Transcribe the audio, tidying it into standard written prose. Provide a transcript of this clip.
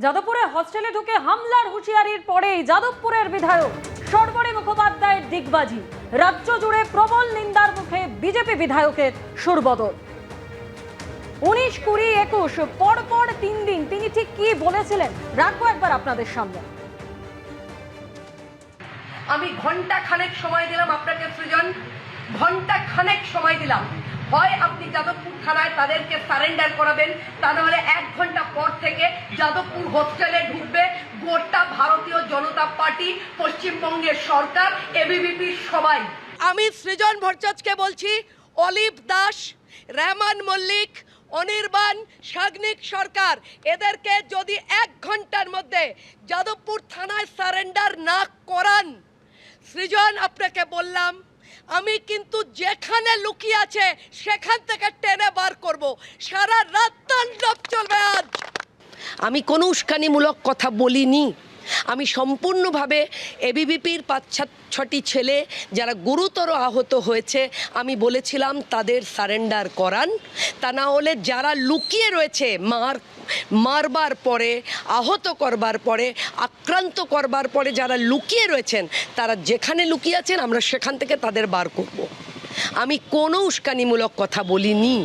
যাদবপুরে হস্টেলে ঢুকে হামলার হুঁশিয়ারির পরেই যাদবপুরের বিধায়ক সর্বরী মুখোপাধ্যায়ের দিগবাজি। রাজ্য জুড়ে প্রবল নিন্দার মুখে বিজেপি বিধায়কের সুরবদল। 19, 20, 21 পরপর 3 দিন তিনি ঠিক কি বলেছিলেন রাখবো একবার আপনাদের সামনে। আমি ঘন্টা খানেক সময় দিলাম আপনাকে সৃজন, ঘন্টা খানেক সময় দিলাম। হয় আপনি যাদবপুর থানায় তাদেরকে সারেন্ডার করাবেন, তা নাহলে 1 ঘন্টা পর থেকে যাদবপুর হোস্টেলে ঢুকবে গোটা ভারতীয় জনতা পার্টি, পশ্চিমবঙ্গের সরকার, এবিভিপি সবাই। আমি সৃজন ভট্টাচার্যকে বলছি, অলিভ দাস, রহমান মল্লিক, অনির্বাণ, সাগ্নিক সরকার, এদেরকে যদি 1 ঘন্টার মধ্যে যাদবপুর থানায় সারেন্ডার না করান, সৃজন আপনাকে বললাম আমি কিন্তু যেখানে লুকিয়ে আছে সেখান থেকে টেনে বার করব। সারা রাত তাণ্ডব চলবে আজ। আমি কোনো উস্কানিমূলক কথা বলিনি। আমি সম্পূর্ণভাবে এবিভিপির 5-6টি ছেলে যারা গুরুতর আহত হয়েছে, আমি বলেছিলাম তাদের সারেন্ডার করান, তা না হলে যারা লুকিয়ে রয়েছে মারবার পরে, আহত করবার পরে, আক্রান্ত করবার পরে যারা লুকিয়ে রয়েছেন, তারা যেখানে লুকিয়ে আছেন আমরা সেখান থেকে তাদের বার করব। আমি কোনো উস্কানিমূলক কথা বলিনি।